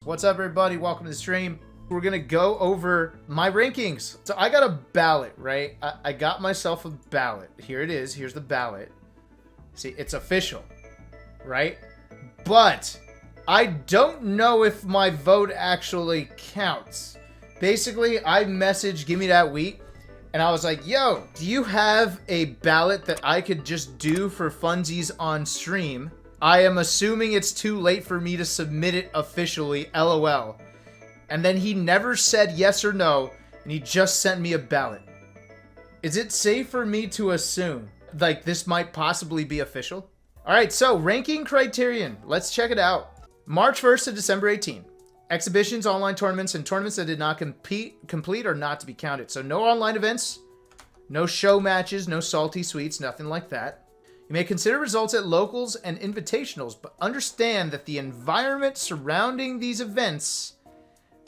What's up, everybody? Welcome to the stream. We're gonna go over my rankings. So I got a ballot, right? I got myself a ballot. Here it is. Here's the ballot. See, it's official, right? But I don't know if my vote actually counts. Basically, I messaged Gimme That Wheat, and I was like, yo, do you have a ballot that I could just do for funsies on stream? I am assuming it's too late for me to submit it officially, LOL. And then he never said yes or no, and he just sent me a ballot. Is it safe for me to assume, like, this might possibly be official? Alright, so, ranking criterion. Let's check it out. March 1st to December 18th. Exhibitions, online tournaments, and tournaments that did not complete are not to be counted. So no online events, no show matches, no salty sweets, nothing like that. You may consider results at locals and invitationals, but understand that the environment surrounding these events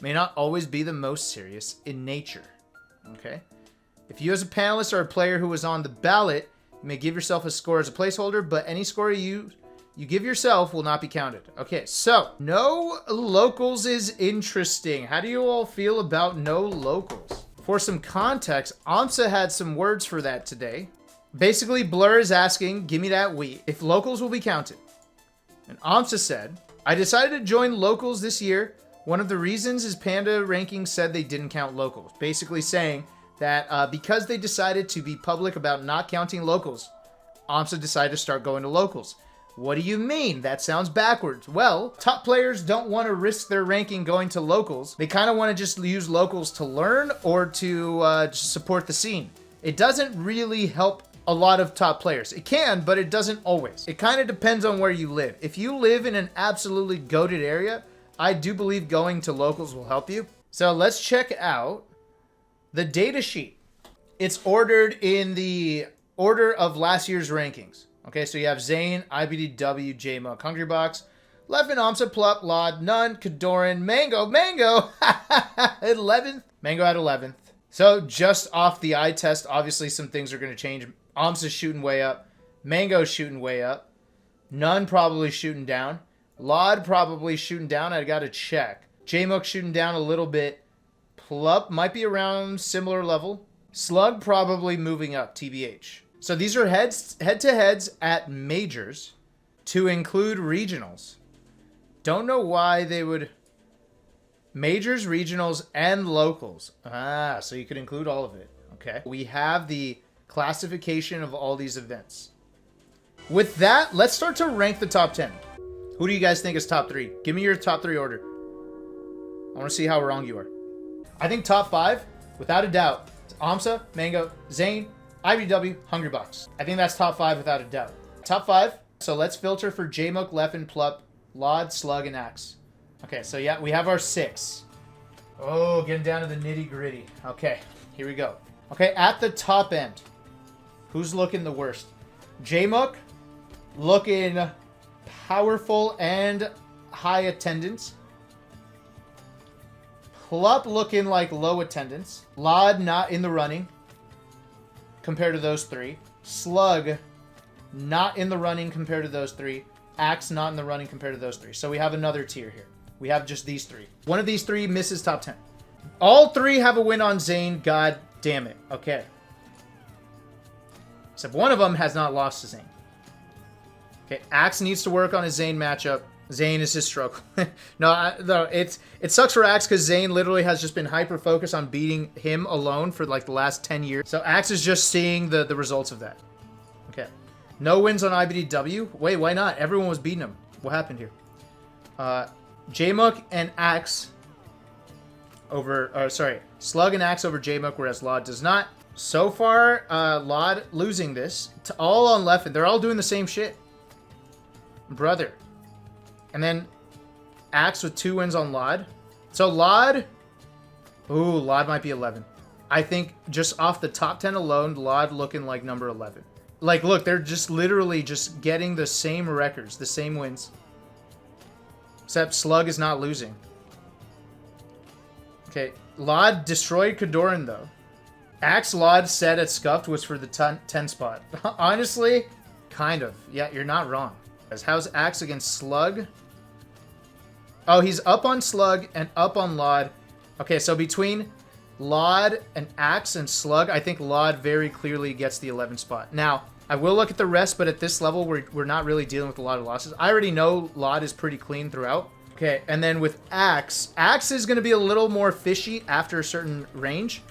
may not always be the most serious in nature. Okay? If you as a panelist or a player who was on the ballot, you may give yourself a score as a placeholder, but any score you give yourself will not be counted. Okay, so no locals is interesting. How do you all feel about no locals? For some context, AMSA had some words for that today. Basically, Blur is asking, Gimme That Wheat, if locals will be counted. And AMSA said, I decided to join locals this year. One of the reasons is Panda Rankings said they didn't count locals. Basically saying that because they decided to be public about not counting locals, AMSA decided to start going to locals. What do you mean? That sounds backwards. Well, top players don't want to risk their ranking going to locals. They kind of want to just use locals to learn or to support the scene. It doesn't really help a lot of top players. It can, but it doesn't always. It kind of depends on where you live. If you live in an absolutely goated area, I do believe going to locals will help you. So let's check out the data sheet. It's ordered in the order of last year's rankings. Okay, so you have Zane, IBDW, JMUK, Hungrybox, Levin, Amsa, Plup, Lod, None, Kadoran, Mango, 11th. Mango at 11th. So just off the eye test, obviously some things are going to change. Amsa's shooting way up. Mango's shooting way up. None probably shooting down. Lod probably shooting down. I got to check. JMUK shooting down a little bit. Plup might be around similar level. Slug probably moving up, TBH. So these are head-to-heads at majors to include regionals. Don't know why they would... Majors, regionals, and locals. Ah, so you could include all of it. Okay. We have the classification of all these events. With that, let's start to rank the top 10. Who do you guys think is top 3? Give me your top 3 order. I want to see how wrong you are. I think top 5, without a doubt, it's Amsa, Mango, Zane, IBW, Hungrybox. I think that's top 5 without a doubt. Top 5. So let's filter for JMUK, Leffen, Plup, Lod, Slug, and Axe. Okay, so yeah, we have our 6. Oh, getting down to the nitty gritty. Okay, here we go. Okay, at the top end, who's looking the worst? JMUK looking powerful and high attendance. Plup looking like low attendance. Lod not in the running compared to those 3. Slug not in the running compared to those 3. Axe not in the running compared to those 3. So we have another tier here. We have just these 3. One of these 3 misses top 10. All 3 have a win on Zane. God damn it. Okay. Except one of them has not lost to Zane. Okay, Axe needs to work on his Zane matchup. Zane is his struggle. No, it sucks for Axe because Zane literally has just been hyper-focused on beating him alone for like the last 10 years. So Axe is just seeing the results of that. Okay. No wins on IBDW. Wait, why not? Everyone was beating him. What happened here? JMUK and Axe over... Slug and Axe over JMUK, whereas Lod does not. So far, Lod losing this. To all on Leffen. They're all doing the same shit. Brother. And then Axe with 2 wins on Lod. So Lod... Ooh, Lod might be 11. I think just off the top 10 alone, Lod looking like number 11. Like, look, they're just literally just getting the same records, the same wins. Except Slug is not losing. Okay, Lod destroyed Kadoran, though. Axe Lod set at Scuffed was for the 10 spot. Honestly, kind of. Yeah, you're not wrong. How's Axe against Slug? Oh, he's up on Slug and up on Laud. Okay, so between Laud and Axe and Slug, I think Laud very clearly gets the 11 spot. Now, I will look at the rest, but at this level, we're not really dealing with a lot of losses. I already know Laud is pretty clean throughout. Okay, and then with Axe, Axe is going to be a little more fishy after a certain range.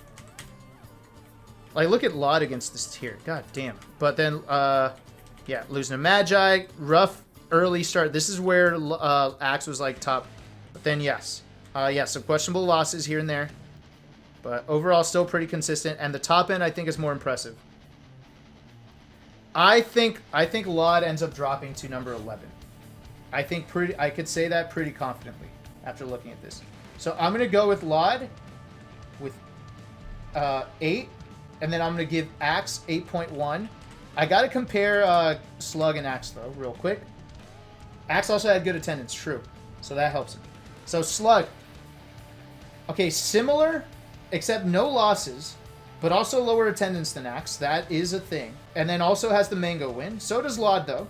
Like, look at Laud against this tier. God damn. But then, yeah, losing to Magi, rough early start. This is where Axe was, like, top. But then, yes. Yeah, some questionable losses here and there. But overall, still pretty consistent. And the top end, I think, is more impressive. I think Laud ends up dropping to number 11. I could say that pretty confidently after looking at this. So I'm going to go with Laud with 8. And then I'm going to give Axe 8.1. I got to compare Slug and Axe, though, real quick. Axe also had good attendance, true. So that helps him. So Slug. Okay, similar, except no losses, but also lower attendance than Axe. That is a thing. And then also has the Mango win. So does Laud, though.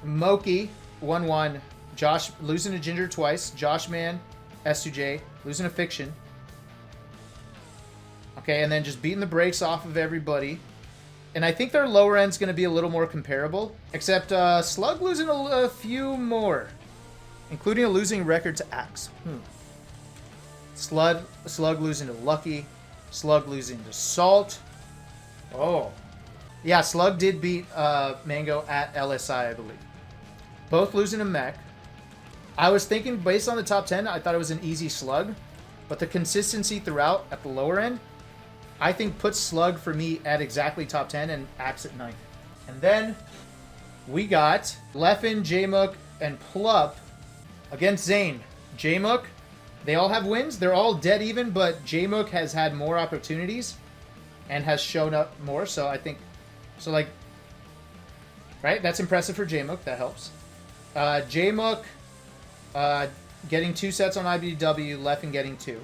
Moki, 1-1. Josh losing to Ginger twice. Joshman, S2J, losing to Fiction. Okay, and then just beating the brakes off of everybody. And I think their lower end's going to be a little more comparable. Except Slug losing a few more. Including a losing record to Axe. Slug losing to Lucky. Slug losing to Salt. Oh. Yeah, Slug did beat Mango at LSI, I believe. Both losing to Mech. I was thinking, based on the top 10, I thought it was an easy Slug. But the consistency throughout at the lower end, I think puts Slug for me at exactly top 10 and Axe at 9th. And then we got Leffen, Jmook, and Plup against Zane. Jmook, they all have wins. They're all dead even, but Jmook has had more opportunities and has shown up more. So I think, so like, right? That's impressive for Jmook. That helps. Jmook getting 2 sets on IBW, Leffen getting 2.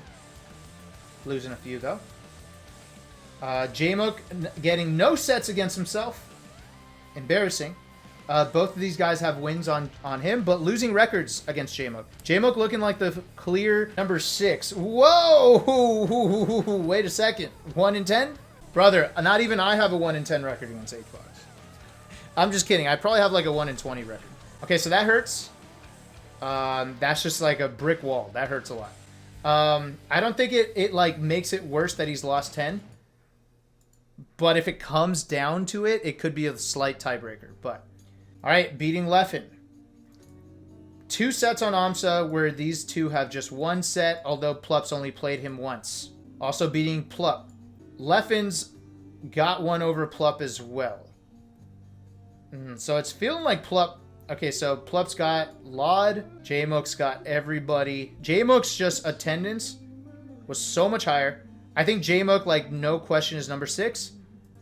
Losing a few, though. Jmook getting no sets against himself. Embarrassing. Both of these guys have wins on him, but losing records against Jmook. Jmook looking like the clear number 6. Whoa! Wait a second. 1 in 10? Brother, not even I have a 1 in 10 record against H-Box. I'm just kidding. I probably have like a 1 in 20 record. Okay, so that hurts. That's just like a brick wall. That hurts a lot. I don't think it like makes it worse that he's lost 10. But if it comes down to it, it could be a slight tiebreaker. But, all right, beating Leffen. 2 sets on AMSA, where these two have just 1 set, although Plup's only played him once. Also beating Plup. Leffen's got 1 over Plup as well. So it's feeling like Plup. Okay, so Plup's got Laud. Jmook's got everybody. Jmook's just attendance was so much higher. I think Jmook, like, no question, is number 6.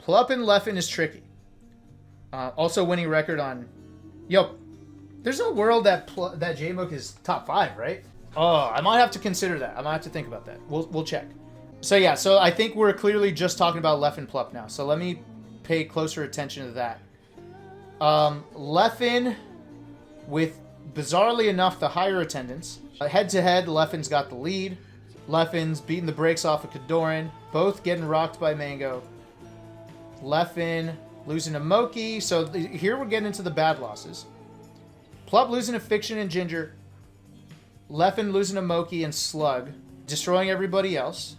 Plup and Leffen is tricky. Also winning record on... Yo, there's no world that Jmook is top 5, right? Oh, I might have to consider that. I might have to think about that. We'll check. So, yeah, so I think we're clearly just talking about Leffen Plup now. So let me pay closer attention to that. Leffen, with, bizarrely enough, the higher attendance. Head-to-head, Leffen's got the lead. Leffen's beating the brakes off of Kadoran. Both getting rocked by Mango. Leffen losing to Moki. So here we're getting into the bad losses. Plup losing to Fiction and Ginger. Leffen losing to Moki and Slug. Destroying everybody else.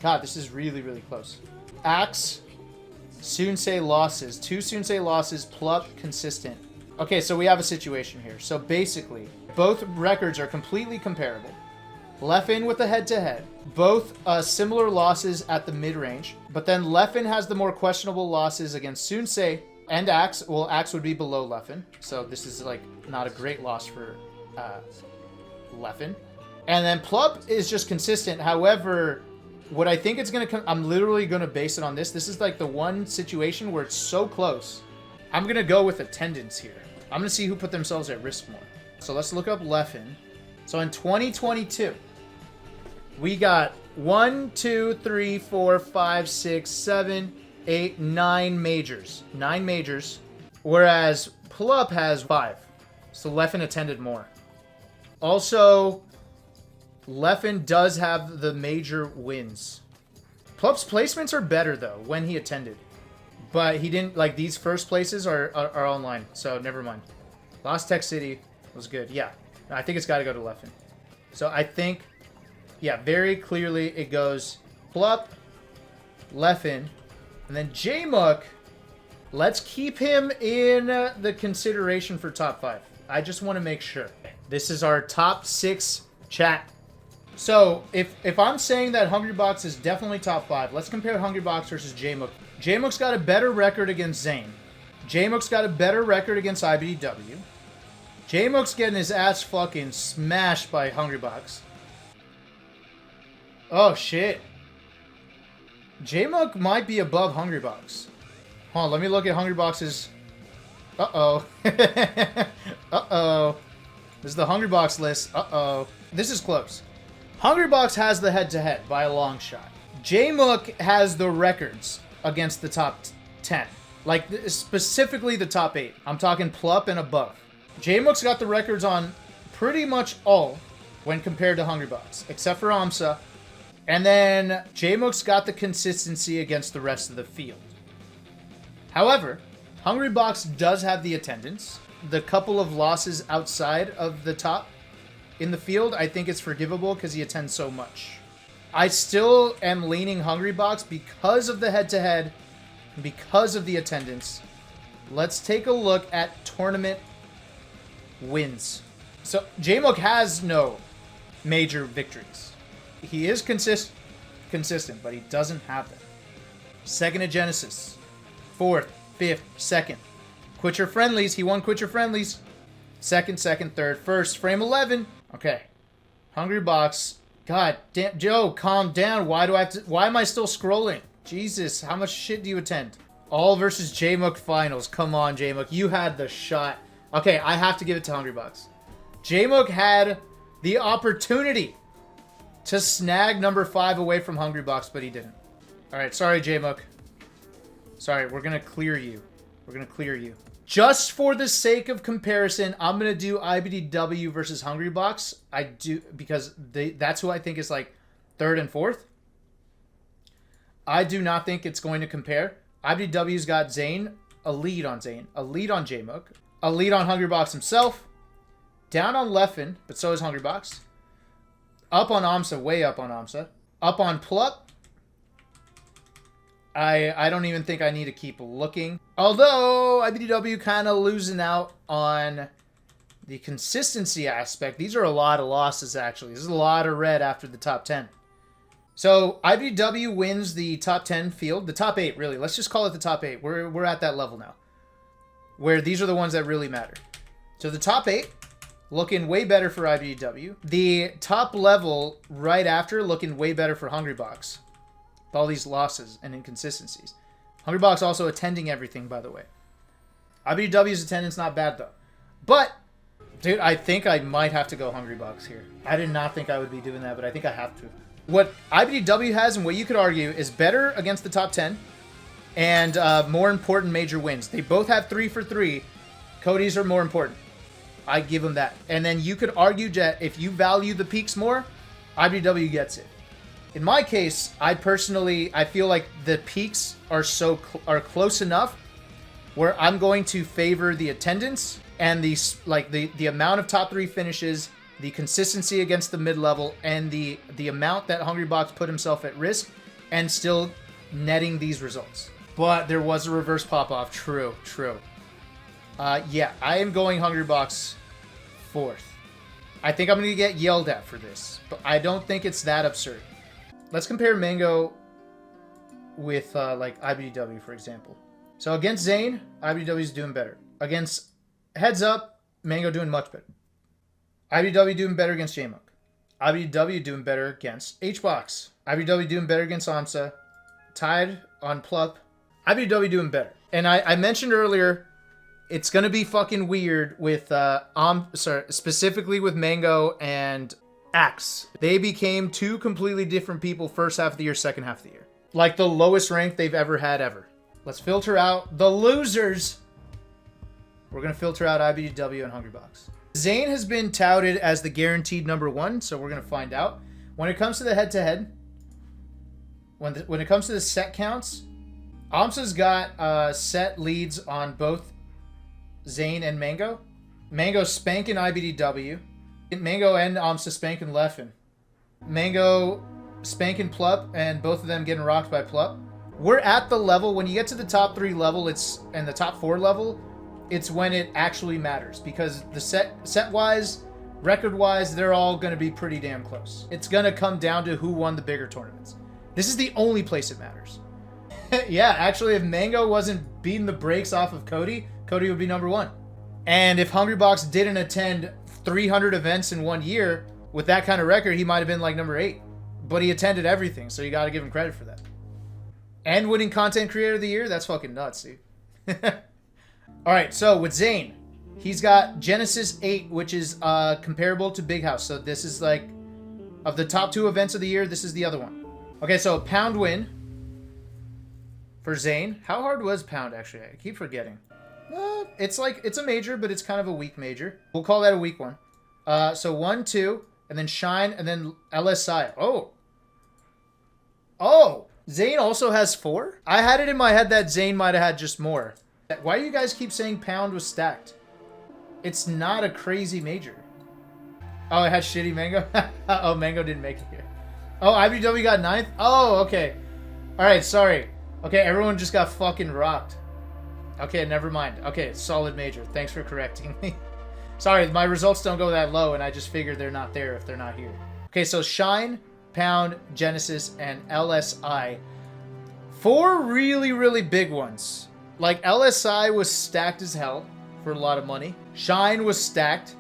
God, this is really, really close. Axe. Sunsei losses. 2 Sunsei losses. Plup consistent. Okay, so we have a situation here. So basically, both records are completely comparable. Leffen with the head-to-head. Both similar losses at the mid-range. But then Leffen has the more questionable losses against Sunsei and Axe. Well, Axe would be below Leffen. So this is, like, not a great loss for Leffen. And then Plup is just consistent. However, what I think it's going to come... I'm literally going to base it on this. This is, like, the one situation where it's so close. I'm going to go with attendance here. I'm going to see who put themselves at risk more. So let's look up Leffen. So in 2022, we got 1, 2, 3, 4, 5, 6, 7, 8, 9 majors. 9 majors. Whereas Plup has 5. So Leffen attended more. Also, Leffen does have the major wins. Plup's placements are better, though, when he attended. But he didn't, like, these first places are online, so never mind. Lost Tech City was good. Yeah, I think it's got to go to Leffen. So I think, yeah, very clearly it goes Plup, Leffen, and then J-Muck. Let's keep him in the consideration for top 5. I just want to make sure. This is our top 6 chat. So, if I'm saying that Hungrybox is definitely top 5, let's compare Hungrybox versus J-Muck. J-Muck's got a better record against Zane. J-Muck's got a better record against IBDW. J-Muck's getting his ass fucking smashed by Hungrybox. Oh, shit. J-Muck might be above Hungrybox. Hold on, let me look at Hungrybox's... Uh-oh. Uh-oh. This is the Hungrybox list. Uh-oh. This is close. Hungrybox has the head-to-head by a long shot. J-Muck has the records against the top 10. Like, specifically the top 8. I'm talking Plup and above. J-Muck's got the records on pretty much all when compared to Hungrybox, except for AMSA. And then J-Muck's got the consistency against the rest of the field. However, Hungrybox does have the attendance. The couple of losses outside of the top in the field, I think it's forgivable because he attends so much. I still am leaning Hungrybox because of the head-to-head, because of the attendance. Let's take a look at tournament wins. So, J-Muck has no major victories. He is consistent, but he doesn't have them. Second at Genesis. 4th, 5th, 2nd. Quit your friendlies. He won Quit Your Friendlies. 2nd, 3rd, 1st. Frame 11. Okay. Hungrybox. God damn. Joe, calm down. Why am I still scrolling? Jesus, how much shit do you attend? All versus J-Muck finals. Come on, J-Muck. You had the shot. Okay, I have to give it to Hungrybox. J-Muck had the opportunity to snag number 5 away from Hungrybox, but he didn't. Alright, sorry, J-Muck. Sorry, we're gonna clear you. We're gonna clear you. Just for the sake of comparison, I'm gonna do IBDW versus Hungrybox. I do, because that's who I think is like 3rd and 4th. I do not think it's going to compare. IBDW's got Zane, a lead on Zane, a lead on J-Muck, a lead on Hungrybox himself, down on Leffen, but so is Hungrybox, up on AMSA, way up on AMSA, up on Plup. I don't even think I need to keep looking. Although, IBDW kind of losing out on the consistency aspect. These are a lot of losses, actually. This is a lot of red after the top 10. So, IBDW wins the top 10 field. The top 8, really. Let's just call it the top 8. We're at that level now. Where these are the ones that really matter. So, the top 8, looking way better for IBDW. The top level right after, looking way better for Hungrybox. All these losses and inconsistencies. Hungrybox also attending everything, by the way. IBDW's attendance not bad, though. But, dude, I think I might have to go Hungrybox here. I did not think I would be doing that, but I think I have to. What IBDW has, and what you could argue, is better against the top 10 and more important major wins. They both have 3 for 3. Cody's are more important. I give them that. And then you could argue that if you value the peaks more, IBDW gets it. In my case, I feel like the peaks are close enough where I'm going to favor the attendance and the amount of top 3 finishes, the consistency against the mid-level, and the amount that Hungrybox put himself at risk, and still netting these results. But there was a reverse pop-off. True. Yeah, I am going Hungrybox 4th. I think I'm going to get yelled at for this, but I don't think it's that absurd. Let's compare Mango with, like, IBDW, for example. So, against Zane, IBDW's doing better. Against Heads Up, Mango doing much better. IBDW doing better against J-Muck. IBDW doing better against HBox. IBDW doing better against AMSA. Tied on Plup. IBDW doing better. And I mentioned earlier, it's going to be fucking weird with, specifically with Mango and Axe. They became 2 completely different people first half of the year, second half of the year. Like the lowest rank they've ever had ever. Let's filter out the losers. We're going to filter out IBDW and Hungrybox. Zayn has been touted as the guaranteed #1, so we're going to find out. When it comes to the head-to-head, when it comes to the set counts, Amsa's got set leads on both Zayn and Mango. Mango spanking IBDW. Mango and Amsa spanking Leffen. Mango spanking Plup, and both of them getting rocked by Plup. We're at the level, when you get to the top 3 level, and the top 4 level, it's when it actually matters. Because the set-wise, record-wise, they're all going to be pretty damn close. It's going to come down to who won the bigger tournaments. This is the only place it matters. Yeah, actually, if Mango wasn't beating the brakes off of Cody, Cody would be #1. And if Hungrybox didn't attend 300 events in 1 year, with that kind of record, he might have been like #8. But he attended everything, so you got to give him credit for that. And winning Content Creator of the Year, that's fucking nuts, dude. Alright, so with Zayn, he's got Genesis 8, which is comparable to Big House. So this is like, of the top 2 events of the year, this is the other one. Okay, so Pound win for Zayn. How hard was Pound, actually? I keep forgetting. It's a major, but it's kind of a weak major. We'll call that a weak one. So 1, 2, and then Shine, and then LSI. Oh, Zayn also has 4? I had it in my head that Zayn might have had just more. Why do you guys keep saying Pound was stacked? It's not a crazy major. Oh, it had shitty Mango? Oh, Mango didn't make it here. Oh, IBW got 9th? Oh, okay. Alright, sorry. Okay, everyone just got fucking rocked. Okay, never mind. Okay, solid major. Thanks for correcting me. Sorry, my results don't go that low, and I just figured they're not there if they're not here. Okay, so Shine, Pound, Genesis, and LSI. 4 really, really big ones. Like, LSI was stacked as hell for a lot of money. Shine was stacked.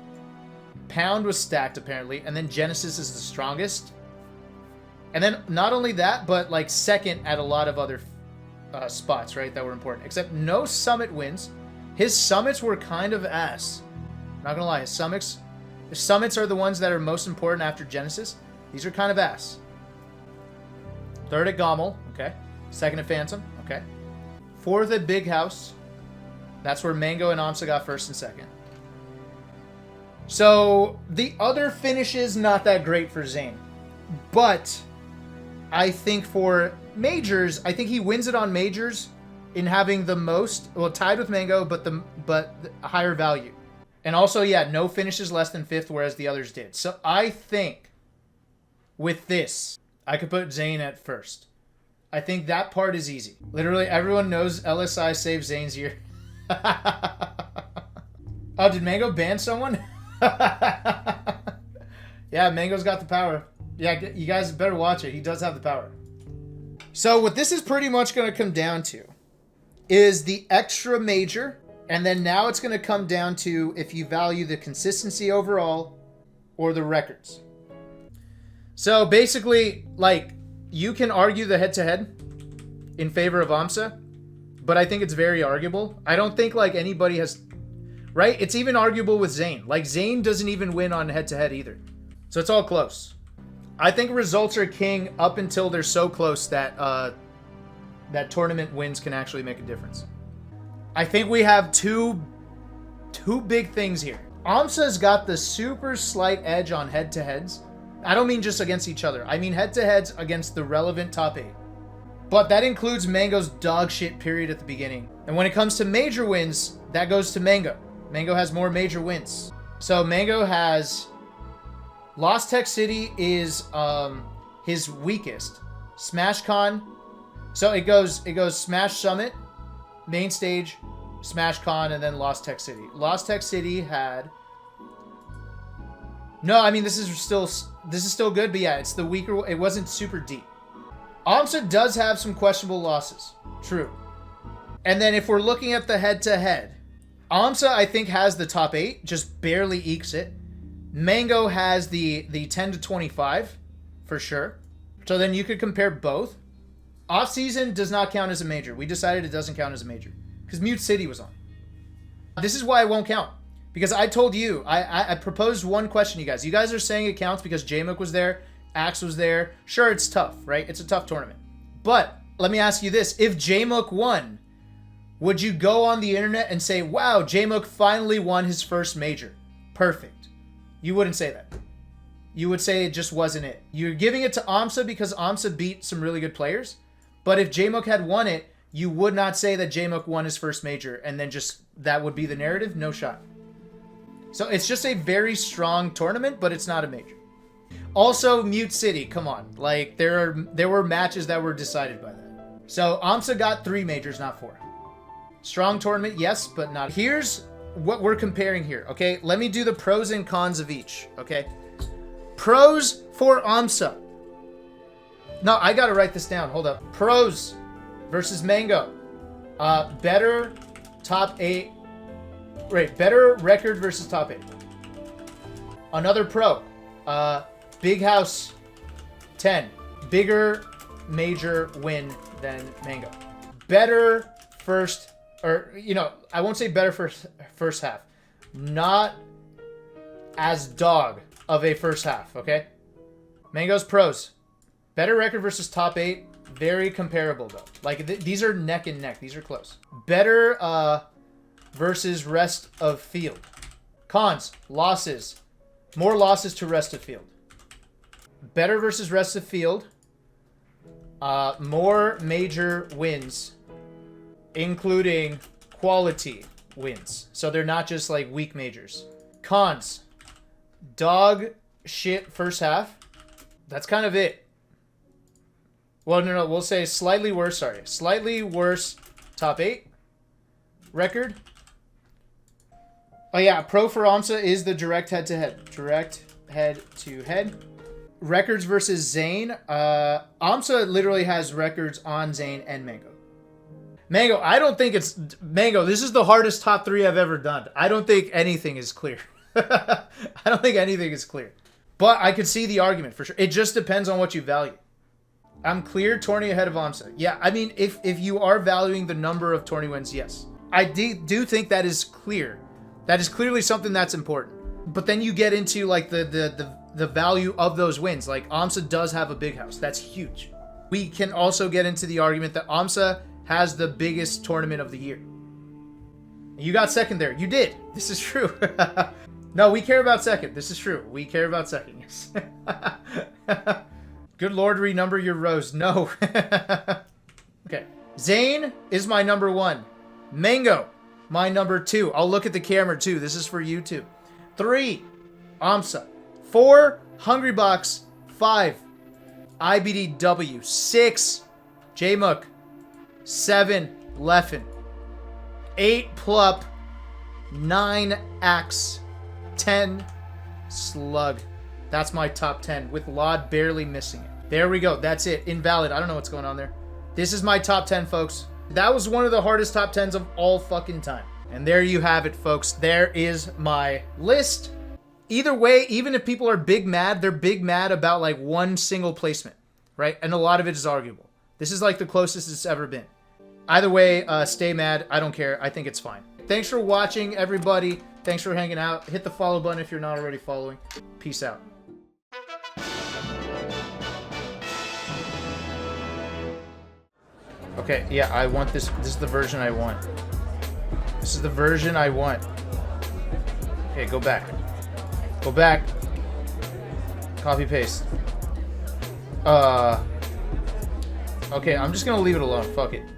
Pound was stacked, apparently. And then Genesis is the strongest. And then, not only that, but, like, second at a lot of other spots, right, that were important. Except no Summit wins. His Summits were kind of ass. Not gonna lie, his Summits are the ones that are most important after Genesis. These are kind of ass. 3rd at Gommel, okay. 2nd at Phantom, okay. 4th at Big House. That's where Mango and Amsa got 1st and 2nd. So, the other finishes, not that great for Zayn. But, I think for majors, I think he wins it on majors in having the most, well, tied with Mango, but the higher value. And also, yeah, no finishes less than 5th, whereas the others did. So, I think with this, I could put Zayn at 1st. I think that part is easy. Literally, everyone knows LSI saved Zayn's year. Oh, did Mango ban someone? Yeah, Mango's got the power. Yeah, you guys better watch it. He does have the power. So what this is pretty much going to come down to is the extra major. And then now it's going to come down to if you value the consistency overall or the records. So basically, like, you can argue the head-to-head in favor of Amsa, but I think it's very arguable. I don't think, like, anybody has... Right? It's even arguable with Zayn. Like, Zayn doesn't even win on head-to-head either. So it's all close. I think results are king up until they're so close that that tournament wins can actually make a difference. I think we have two big things here. Amsa's got the super slight edge on head-to-heads. I don't mean just against each other. I mean head-to-heads against the relevant top 8. But that includes Mango's dog shit period at the beginning. And when it comes to major wins, that goes to Mango. Mango has more major wins. So Mango has... Lost Tech City is his weakest. SmashCon. So it goes Smash Summit, Main Stage, SmashCon, and then Lost Tech City. Lost Tech City had... No, I mean, this is still good, but yeah, it's the weaker... It wasn't super deep. Amsa does have some questionable losses. True. And then if we're looking at the head-to-head, Amsa, I think, has the top 8, just barely ekes it. Mango has the 10 to 25, for sure. So then you could compare both. Off-season does not count as a major. We decided it doesn't count as a major. Because Mute City was on. This is why it won't count. Because I told you, I proposed one question, you guys. You guys are saying it counts because J-Mook was there, Axe was there. Sure, it's tough, right? It's a tough tournament. But let me ask you this. If J-Mook won, would you go on the internet and say, wow, J-Mook finally won his first major? perfect. You wouldn't say that. You would say it just wasn't it. You're giving it to AMSA because AMSA beat some really good players. But if J-Mook had won it, you would not say that J-Mook won his first major and then just that would be the narrative. No shot. So it's just a very strong tournament, but it's not a major. Also, Mute City, come on. Like, there were matches that were decided by that. So AMSA got 3 majors, not 4. Strong tournament, yes, but not. Here's what we're comparing here, okay? Let me do the pros and cons of each, okay? Pros for AMSA. No, I gotta write this down. Hold up. Pros versus Mango. Better top 8. Right, better record versus top 8. Another pro. Big House 10. Bigger major win than Mango. Better first, or, you know, I won't say better first half. Not as dog of a first half, okay? Mango's pros. Better record versus top 8. Very comparable, though. Like, these are neck and neck. These are close. Better versus rest of field. Cons. Losses. More losses to rest of field. Better versus rest of field. More major wins, including quality wins. So they're not just like weak majors. Cons. Dog shit first half. That's kind of it. Well, no, we'll say slightly worse, sorry. Slightly worse top 8 record. Oh yeah, pro for AMSA is the direct head-to-head. Direct head-to-head. Records versus Zane. AMSA literally has records on Zane and Mango. Mango, I don't think it's... Mango, this is the hardest top 3 I've ever done. I don't think anything is clear. I don't think anything is clear. But I could see the argument for sure. It just depends on what you value. I'm clear tourney ahead of AMSA. Yeah, I mean, if you are valuing the number of tourney wins, yes. I do think that is clear. That is clearly something that's important. But then you get into like the value of those wins. Like AMSA does have a big house. That's huge. We can also get into the argument that AMSA has the biggest tournament of the year. You got second there. You did. This is true. No, we care about second. This is true. We care about second. Yes. Good Lord, renumber your rows. No. Okay. Zane is my number 1. Mango, my number 2. I'll look at the camera too. This is for YouTube. 3, AMSA. 4, Hungrybox. 5, IBDW. 6, J-Mook. 7, Leffen. 8, Plup. 9, Axe. 10, Slug. That's my top 10, with Lod barely missing it. There we go. That's it. Invalid. I don't know what's going on there. This is my top 10, folks. That was one of the hardest top 10s of all fucking time. And there you have it, folks. There is my list. Either way, even if people are big mad, they're big mad about like one single placement, right? And a lot of it is arguable. This is like the closest it's ever been. Either way, stay mad. I don't care. I think it's fine. Thanks for watching, everybody. Thanks for hanging out. Hit the follow button if you're not already following. Peace out. Okay, yeah, I want this. This is the version I want. This is the version I want. Okay, go back. Go back. Copy paste. Okay, I'm just gonna leave it alone. Fuck it.